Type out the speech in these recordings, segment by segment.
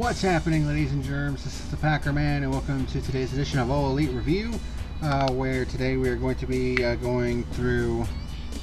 What's happening, ladies and germs? This is the PackerMan, and welcome to today's edition of All Elite Review, where today we are going to be going through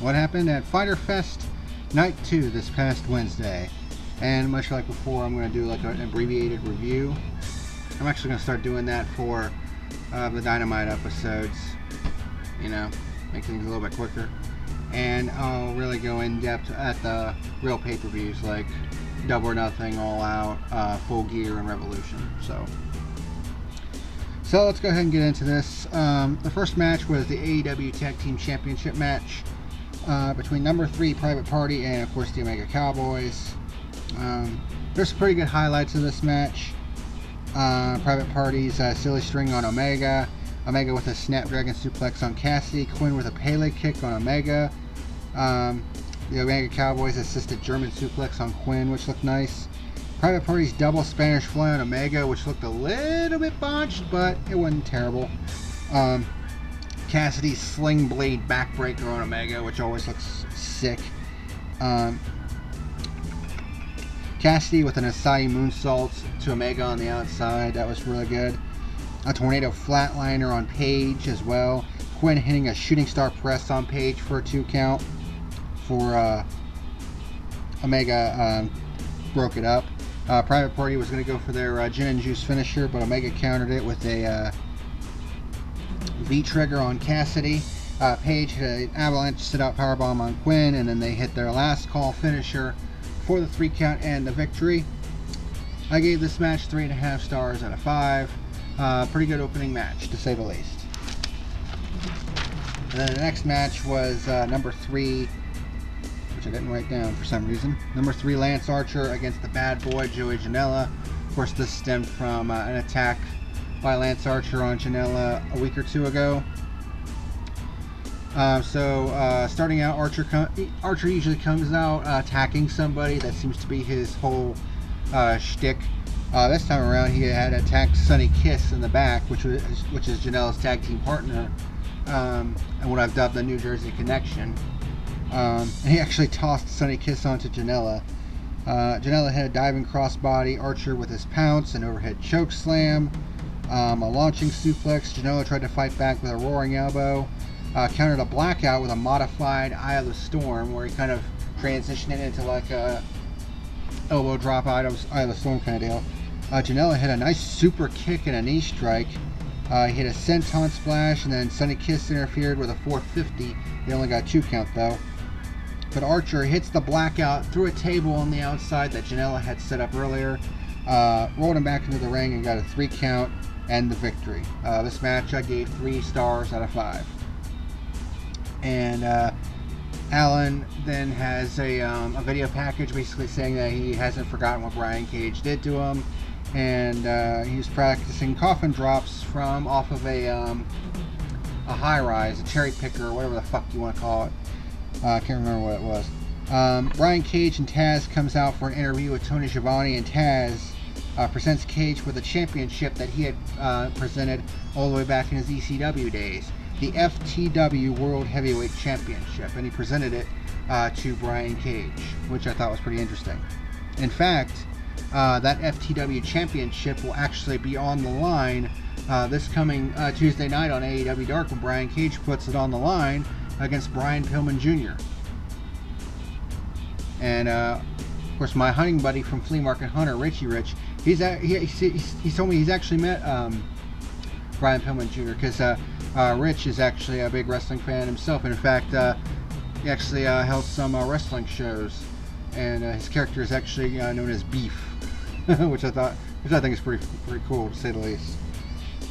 what happened at Fyter Fest Night 2 this past Wednesday. And much like before, I'm going to do like an abbreviated review. I'm actually going to start doing that for the Dynamite episodes, you know, make things a little bit quicker. And I'll really go in depth at the real pay-per-views like Double or Nothing, All Out, Full Gear, and Revolution. So let's go ahead and get into this. The first match was the AEW Tag Team Championship match between number 3 Private Party and, of course, the Omega Cowboys. There's some pretty good highlights of this match. Private Party's silly string on Omega. Omega with a Snapdragon suplex on Cassidy. Quinn with a Pele kick on Omega. The Omega Cowboys assisted German suplex on Quinn, which looked nice. Private Party's double Spanish fly on Omega, which looked a little bit botched, but it wasn't terrible. Cassidy's sling blade backbreaker on Omega, which always looks sick. Cassidy with an Asai moonsault to Omega on the outside. That was really good. A tornado flatliner on Paige as well. Quinn hitting a shooting star press on Paige for a 2 count. For Omega broke it up. Private Party was going to go for their gin and juice finisher, but Omega countered it with a V-trigger on Cassidy. Paige hit an avalanche sit-out powerbomb on Quinn, and then they hit their last call finisher for the 3 count and the victory. I gave this match 3.5 stars out of 5. Pretty good opening match, to say the least. And then the next match was number 3, which I didn't write down for some reason. Number 3, Lance Archer against the bad boy, Joey Janela. Of course, this stemmed from an attack by Lance Archer on Janela a week or 2 ago. Starting out, Archer usually comes out attacking somebody. That seems to be his whole shtick. This time around, he had attacked Sonny Kiss in the back, which is Janela's tag team partner, and what I've dubbed the New Jersey Connection. And he actually tossed Sonny Kiss onto Janela. Janela had a diving crossbody, Archer with his pounce, an overhead choke slam, a launching suplex. Janela tried to fight back with a roaring elbow, countered a blackout with a modified Eye of the Storm, where he kind of transitioned it into like a elbow drop Eye of the Storm kind of deal. Janela hit a nice super kick and a knee strike. He hit a senton splash, and then Sonny Kiss interfered with a 450. He only got 2 count though. But Archer hits the blackout through a table on the outside that Janela had set up earlier, rolled him back into the ring and got a 3 count and the victory. This match I gave 3 stars out of 5. And Alan then has a video package basically saying that he hasn't forgotten what Brian Cage did to him, and he's practicing coffin drops from off of a high-rise, a cherry picker, or whatever the fuck you want to call it. I can't remember what it was. Brian Cage and Taz comes out for an interview with Tony Schiavone, and Taz presents Cage with a championship that he had presented all the way back in his ECW days, the FTW World Heavyweight Championship, and he presented it to Brian Cage, which I thought was pretty interesting. In fact, that FTW Championship will actually be on the line this coming Tuesday night on AEW Dark, when Brian Cage puts it on the line against Brian Pillman Jr. And of course, my hunting buddy from Flea Market Hunter, Richie Rich, he told me he's actually met Brian Pillman Jr. because Rich is actually a big wrestling fan himself. And in fact, he actually held some wrestling shows, and his character is actually known as Beef, which I think is pretty cool, to say the least.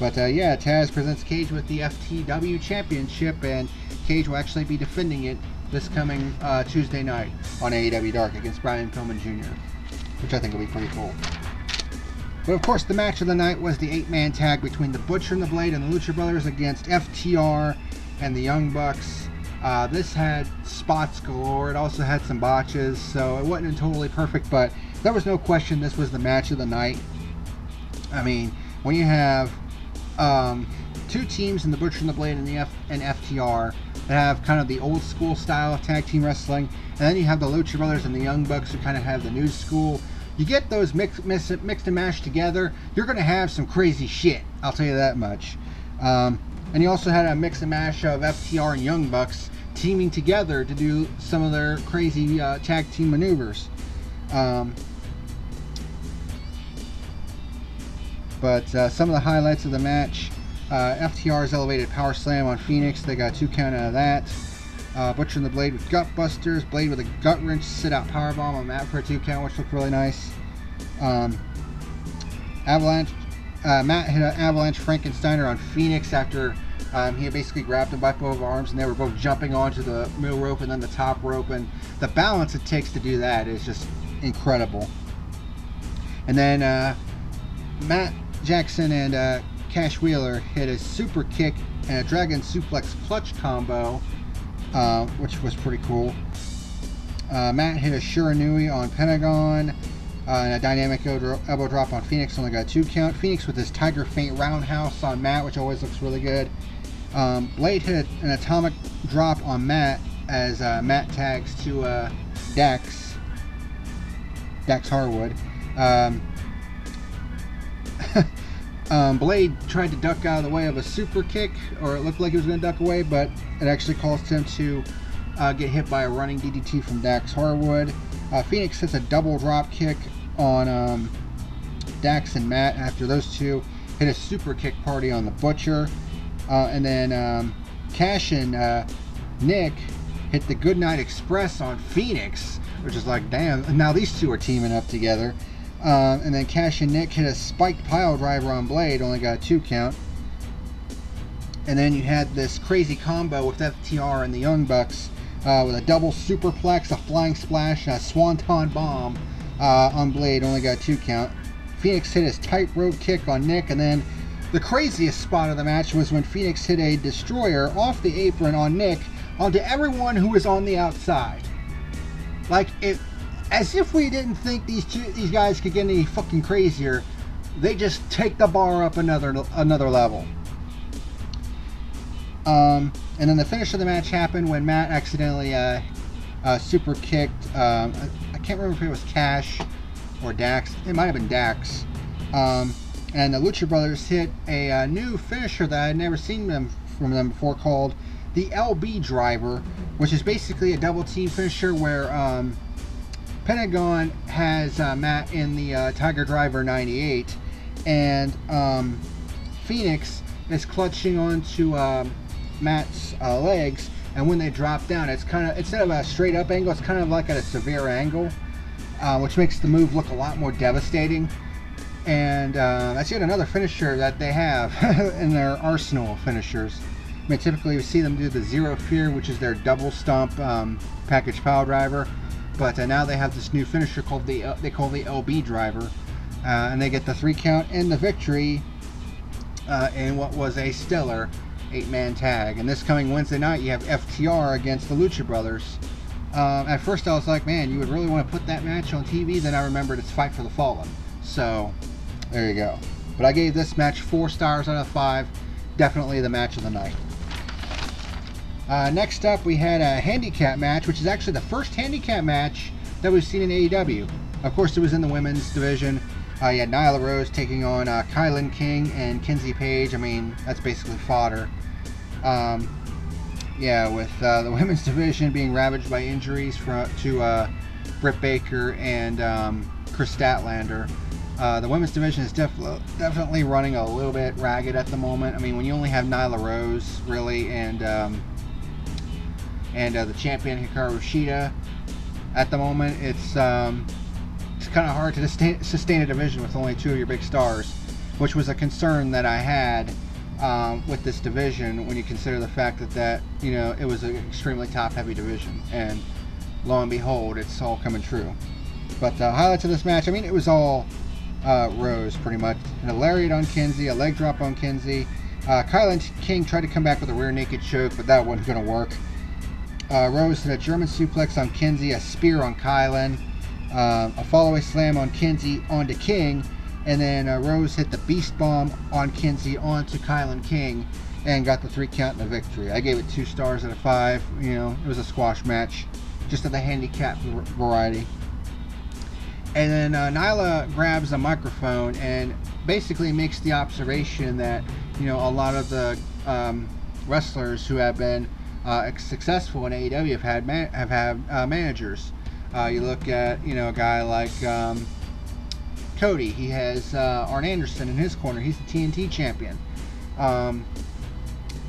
But yeah, Taz presents Cage with the FTW Championship, and Cage will actually be defending it this coming Tuesday night on AEW Dark against Brian Pillman Jr., which I think will be pretty cool. But of course, the match of the night was the 8-man tag between the Butcher and the Blade and the Lucha Brothers against FTR and the Young Bucks. This had spots galore. It also had some botches, so it wasn't totally perfect, but there was no question this was the match of the night. I mean, when you have 2 teams in the Butcher and the Blade and FTR that have kind of the old school style of tag team wrestling, and then you have the Lucha Brothers and the Young Bucks who kind of have the new school, You get those mixed and matched together, you're going to have some crazy shit. I'll tell you that much. And you also had a mix and mash of FTR and Young Bucks teaming together to do some of their crazy tag team maneuvers. But some of the highlights of the match, FTR's elevated power slam on Phoenix. They got 2 count out of that. Butcher and the Blade with gut busters. Blade with a gut wrench sit out powerbomb on Matt for a 2 count, which looked really nice. Avalanche. Matt hit an Avalanche Frankensteiner on Phoenix after he basically grabbed him by both arms, and they were both jumping onto the middle rope and then the top rope, and the balance it takes to do that is just incredible. And then Matt Jackson and Cash Wheeler hit a super kick and a dragon suplex clutch combo, which was pretty cool. Matt hit a Shiranui on Pentagon, and a dynamic elbow drop on Phoenix, only got a 2 count. Phoenix with his Tiger Feint roundhouse on Matt, which always looks really good. Blade hit an atomic drop on Matt as Matt tags to Dax Harwood. Blade tried to duck out of the way of a super kick, or it looked like he was going to duck away, but it actually caused him to get hit by a running DDT from Dax Harwood. Phoenix hits a double drop kick on Dax and Matt after those two hit a super kick party on the Butcher. And then Cash and Nick hit the Goodnight Express on Phoenix, which is like, damn, now these two are teaming up together. And then Cash and Nick hit a spiked pile driver on Blade, only got a 2 count. And then you had this crazy combo with FTR and the Young Bucks with a double superplex, a flying splash, and a swanton bomb on Blade, only got a 2 count. Phoenix hit his tightrope kick on Nick, and then the craziest spot of the match was when Phoenix hit a destroyer off the apron on Nick onto everyone who was on the outside. Like, as if we didn't think these guys could get any fucking crazier, they just take the bar up another level. And then the finish of the match happened when Matt accidentally super kicked. I can't remember if it was Cash or Dax. It might have been Dax. And the Lucha Brothers hit a new finisher that I had never seen from them before, called the LB Driver, which is basically a double team finisher where Pentagon has Matt in the Tiger Driver 98, and Phoenix is clutching onto Matt's legs, and when they drop down, it's kind of, instead of a straight up angle, it's kind of like at a severe angle, which makes the move look a lot more devastating. And that's yet another finisher that they have in their arsenal of finishers. I mean, typically we see them do the Zero Fear, which is their double stomp package pile driver, but now they have this new finisher called they call the LB Driver, and they get the 3 count and the victory in what was a stellar 8-man tag. And this coming Wednesday night, you have FTR against the Lucha Brothers. At first I was like, man, you would really want to put that match on TV. Then I remembered it's Fight for the Fallen. So there you go. But I gave this match 4 stars out of 5. Definitely the match of the night. Next up, we had a handicap match, which is actually the first handicap match that we've seen in AEW. Of course, it was in the women's division. You had Nyla Rose taking on Kylan King and Kenzie Page. I mean, that's basically fodder. Yeah, with the women's division being ravaged by injuries to Britt Baker and Chris Statlander. The women's division is definitely running a little bit ragged at the moment. I mean, when you only have Nyla Rose, really, and the champion Hikaru Shida at the moment, it's kind of hard to sustain a division with only 2 of your big stars, which was a concern that I had with this division when you consider the fact that you know, it was an extremely top-heavy division, and lo and behold, it's all coming true. But highlights of this match, I mean, it was all Rose, pretty much. And a lariat on Kenzie, a leg drop on Kenzie. Kylan King tried to come back with a rear naked choke, but that wasn't going to work. Rose hit a German suplex on Kenzie, a spear on Kylan, a follow-away slam on Kenzie onto King, and then Rose hit the Beast Bomb on Kenzie onto Kylan King and got the 3 count and the victory. I gave it 2 stars out of 5. You know, it was a squash match, just of the handicap variety. And then Nyla grabs a microphone and basically makes the observation that, you know, a lot of the wrestlers who have been successful in AEW have had managers. You look at, you know, a guy like Cody. He has Arn Anderson in his corner. He's the TNT champion.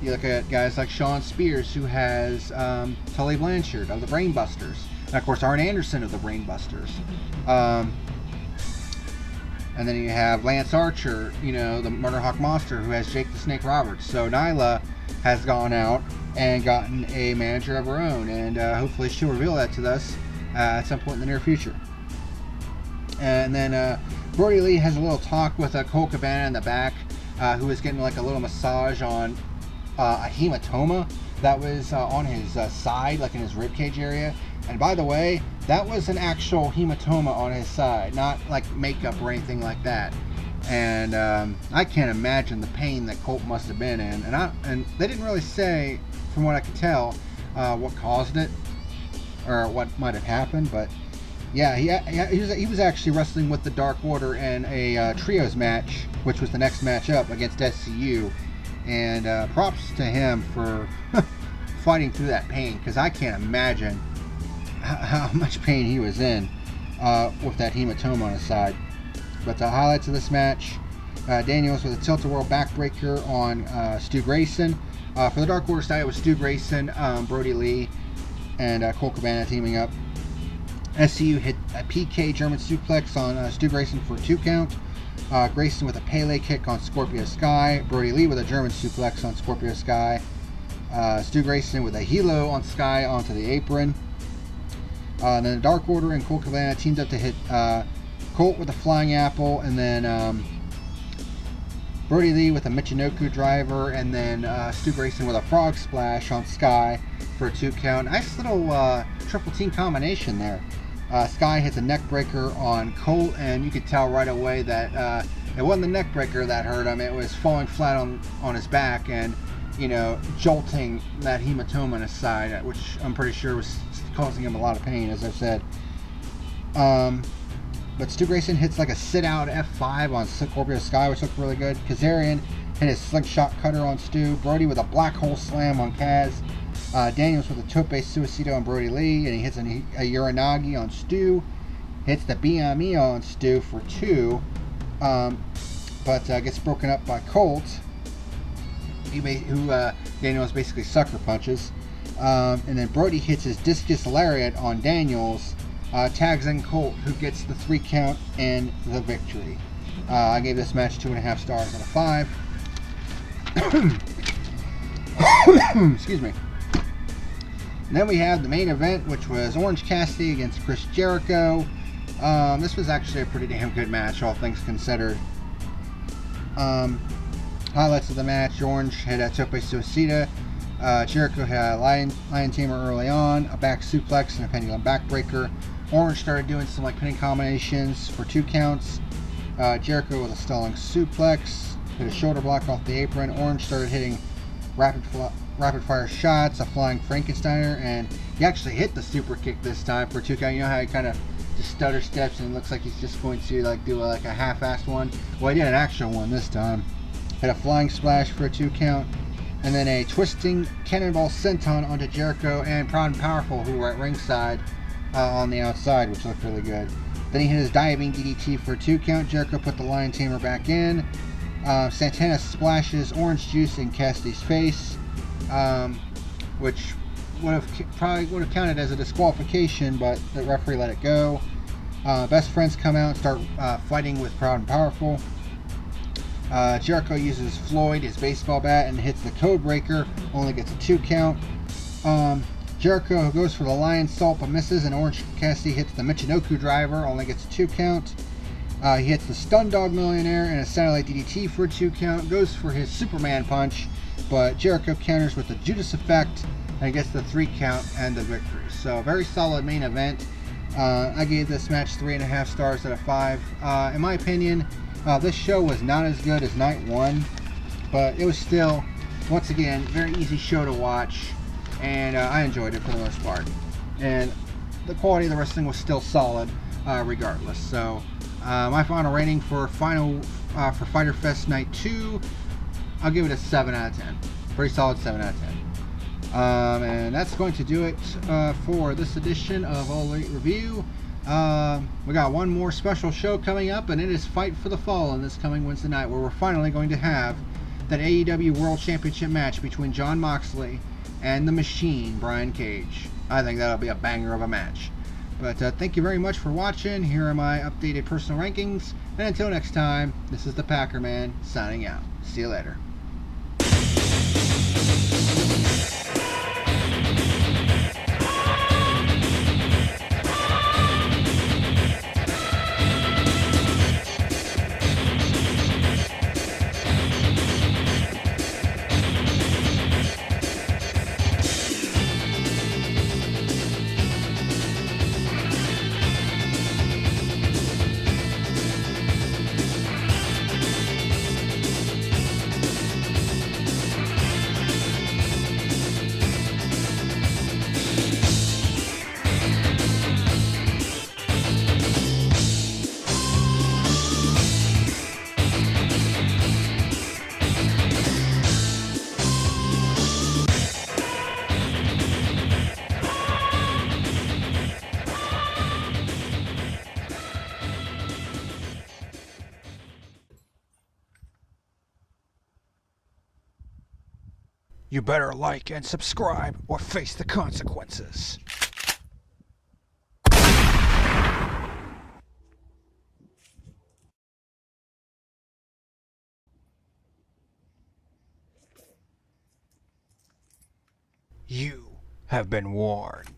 You look at guys like Sean Spears, who has Tully Blanchard of the Brainbusters. And of course, Arn Anderson of the Brainbusters. And then you have Lance Archer, you know, the Murder Hawk Monster, who has Jake the Snake Roberts. So Nyla has gone out and gotten a manager of her own, and hopefully she'll reveal that to us at some point in the near future. And then Brody Lee has a little talk with Colt Cabana in the back, who is getting like a little massage on a hematoma that was on his side, like in his ribcage area. And by the way, that was an actual hematoma on his side, not like makeup or anything like that. And I can't imagine the pain that Colt must have been in. And they didn't really say, from what I could tell, what caused it or what might have happened. But yeah, he was actually wrestling with the Dark Order in a trios match, which was the next match up against SCU. And props to him for fighting through that pain, because I can't imagine how much pain he was in with that hematoma on his side. But the highlights of this match, Daniels with a tilt-a-whirl backbreaker on Stu Grayson. For the Dark Order side, it was Stu Grayson, Brody Lee, and Colt Cabana teaming up. SCU hit a PK German suplex on Stu Grayson for a 2 count. Grayson with a Pele kick on Scorpio Sky. Brody Lee with a German suplex on Scorpio Sky. Stu Grayson with a Hilo on Sky onto the apron. Then the Dark Order and Colt Cabana teamed up to hit Colt with a Flying Apple, and then Brody Lee with a Michinoku driver, and then Stu Grayson with a Frog Splash on Sky for a 2 count. Nice little triple team combination there. Sky hits a neck breaker on Colt, and you could tell right away that it wasn't the neck breaker that hurt him. It was falling flat on his back and, you know, jolting that hematoma on his side, which I'm pretty sure was causing him a lot of pain, as I said. But Stu Grayson hits like a sit-out F5 on Scorpio Sky, which looked really good. Kazarian hit his slingshot cutter on Stu. Brody with a black hole slam on Kaz. Daniels with a tope suicido on Brody Lee, and he hits a Uranagi on Stu. Hits the BME on Stu for 2, but gets broken up by Colt, who Daniels basically sucker punches. And then Brody hits his discus lariat on Daniels, tags in Colt, who gets the 3 count and the victory. I gave this match 2.5 stars out of 5. Excuse me. And then we have the main event, which was Orange Cassidy against Chris Jericho. This was actually a pretty damn good match, all things considered. Highlights of the match: Orange hit a tope suicida. Jericho had a lion tamer early on, a back suplex, and a pendulum backbreaker. Orange started doing some like pinning combinations for 2 counts. Jericho with a stalling suplex, hit a shoulder block off the apron. Orange started hitting rapid fire shots, a flying Frankensteiner, and he actually hit the super kick this time for a 2 count. You know how he kind of just stutter steps and it looks like he's just going to like do like a half-assed one? Well, he did an actual one this time. Hit a flying splash for a 2 count, and then a twisting cannonball senton onto Jericho and Proud and Powerful, who were at ringside on the outside, which looked really good. Then he hit his diving DDT for a 2 count. Jericho put the lion tamer back in. Santana splashes orange juice in Cassidy's face, which probably would have counted as a disqualification, but the referee let it go. Best friends come out and start fighting with Proud and Powerful. Jericho uses Floyd, his baseball bat, and hits the code breaker, only gets a 2 count. Jericho goes for the lion salt but misses, and Orange Cassidy hits the Michinoku driver, only gets a 2 count. He hits the Stun Dog Millionaire and a satellite DDT for a 2 count, goes for his Superman punch, but Jericho counters with the Judas effect and gets the 3 count and the victory. So, very solid main event. I gave this match 3.5 stars out of 5. In my opinion, this show was not as good as night 1, but it was still, once again, very easy show to watch, and I enjoyed it for the most part. And the quality of the wrestling was still solid. regardless. So my final rating for Fyter Fest Night 2, I'll give it a 7 out of 10. Pretty solid 7 out of 10. And that's going to do it for this edition of All Elite Review. We got one more special show coming up, and it is Fight for the Fallen this coming Wednesday night, where we're finally going to have that AEW World Championship match between Jon Moxley and the Machine, Brian Cage. I think that'll be a banger of a match. But thank you very much for watching. Here are my updated personal rankings. And until next time, this is the PackerMan signing out. See you later. You better like and subscribe or face the consequences. You have been warned.